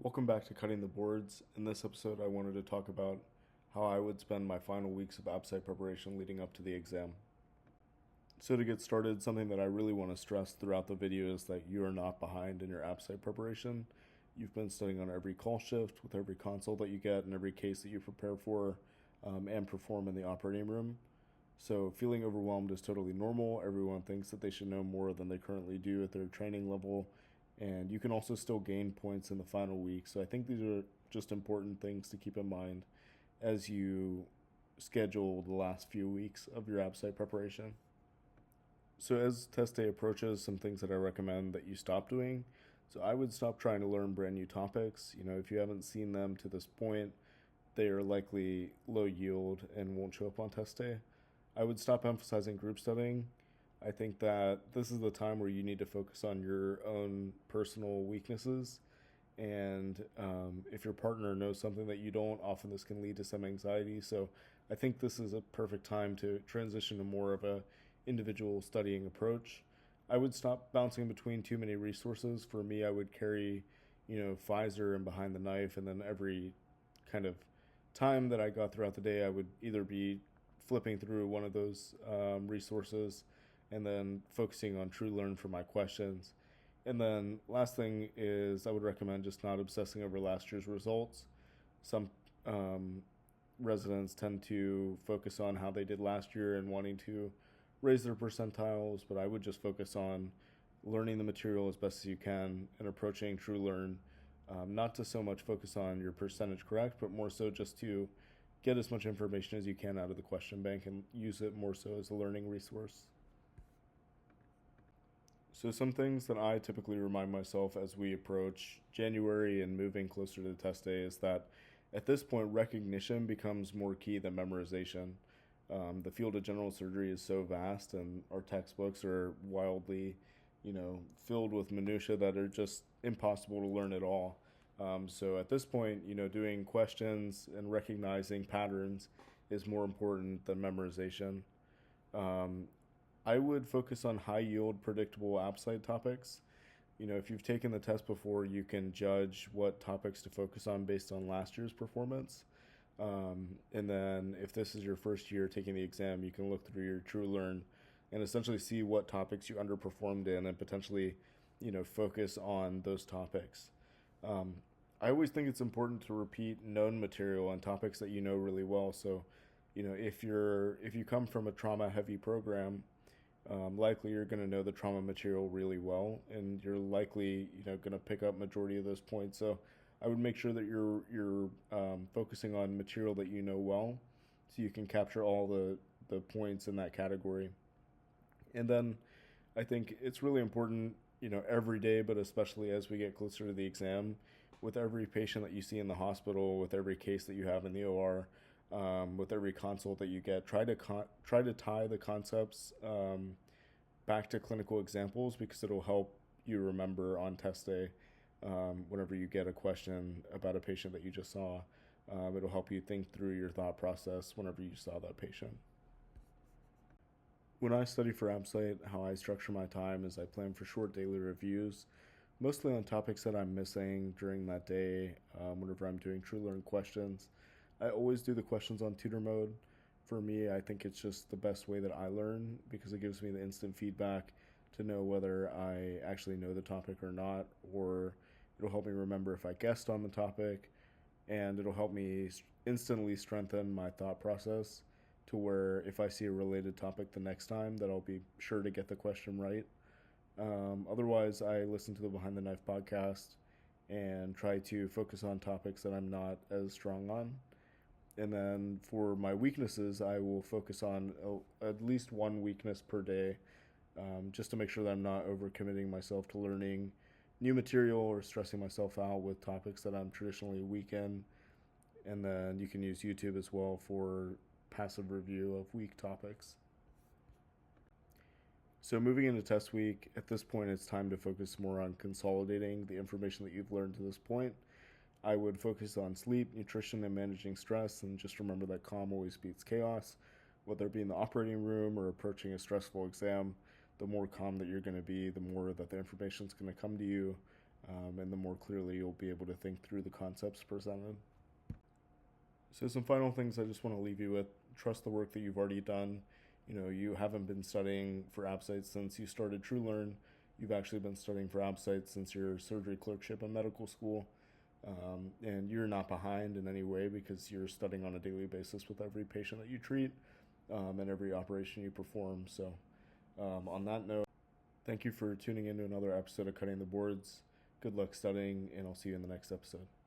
Welcome back to Cutting the Boards. In this episode, I wanted to talk about how I would spend my final weeks of ABSITE preparation leading up to the exam. So to get started, something that I really want to stress throughout the video is that you are not behind in your ABSITE preparation. You've been studying on every call shift, with every consult that you get, and every case that you prepare for and perform in the operating room. So feeling overwhelmed is totally normal. Everyone thinks that they should know more than they currently do at their training level, and you can also still gain points in the final week. So I think these are just important things to keep in mind as you schedule the last few weeks of your ABSITE preparation. So as test day approaches, some things that I recommend that you stop doing. So I would stop trying to learn brand new topics. If you haven't seen them to this point, they are likely low yield and won't show up on test day. I would stop emphasizing group studying. I think that this is the time where you need to focus on your own personal weaknesses. And if your partner knows something that you don't, often this can lead to some anxiety. So I think this is a perfect time to transition to more of a individual studying approach. I would stop bouncing between too many resources. For me, I would carry, Pfizer and Behind the Knife, and then every kind of time that I got throughout the day, I would either be flipping through one of those resources and then focusing on TrueLearn for my questions. And then last thing is I would recommend just not obsessing over last year's results. Some residents tend to focus on how they did last year and wanting to raise their percentiles, but I would just focus on learning the material as best as you can and approaching TrueLearn, not to so much focus on your percentage correct, but more so just to get as much information as you can out of the question bank and use it more so as a learning resource. So some things that I typically remind myself as we approach January and moving closer to the test day is that at this point, recognition becomes more key than memorization. The field of general surgery is so vast, and our textbooks are wildly, filled with minutia that are just impossible to learn at all. So at this point, doing questions and recognizing patterns is more important than memorization. Um, I would focus on high yield, predictable ABSITE topics. If you've taken the test before, you can judge what topics to focus on based on last year's performance. And then if this is your first year taking the exam, you can look through your TrueLearn and essentially see what topics you underperformed in and potentially, focus on those topics. I always think it's important to repeat known material on topics that you know really well. So, if you come from a trauma heavy program, likely you're going to know the trauma material really well, and you're likely going to pick up majority of those points. So I would make sure that you're focusing on material that you know well, so you can capture all the points in that category. And then I think it's really important, every day, but especially as we get closer to the exam, with every patient that you see in the hospital, with every case that you have in the OR, with every consult that you get, try to tie the concepts back to clinical examples, because it'll help you remember on test day. Whenever you get a question about a patient that you just saw, it'll help you think through your thought process whenever you saw that patient. When I study for ABSITE, how I structure my time is I plan for short daily reviews, mostly on topics that I'm missing during that day. Whenever I'm doing TrueLearn questions, I always do the questions on tutor mode. For me, I think it's just the best way that I learn, because it gives me the instant feedback to know whether I actually know the topic or not, or it'll help me remember if I guessed on the topic, and it'll help me instantly strengthen my thought process to where if I see a related topic the next time, that I'll be sure to get the question right. Otherwise, I listen to the Behind the Knife podcast and try to focus on topics that I'm not as strong on. And then for my weaknesses, I will focus on at least one weakness per day, just to make sure that I'm not overcommitting myself to learning new material or stressing myself out with topics that I'm traditionally weak in. And then you can use YouTube as well for passive review of weak topics. So moving into test week, at this point it's time to focus more on consolidating the information that you've learned to this point. I would focus on sleep, nutrition, and managing stress, and just remember that calm always beats chaos. Whether it be in the operating room or approaching a stressful exam, the more calm that you're going to be, the more that the information is going to come to you, and the more clearly you'll be able to think through the concepts presented. So some final things I just want to leave you with. Trust the work that you've already done. You haven't been studying for ABSITE since you started TrueLearn. You've actually been studying for ABSITE since your surgery clerkship in medical school. And you're not behind in any way because you're studying on a daily basis with every patient that you treat and every operation you perform. So on that note, thank you for tuning in to another episode of Cutting the Boards. Good luck studying, and I'll see you in the next episode.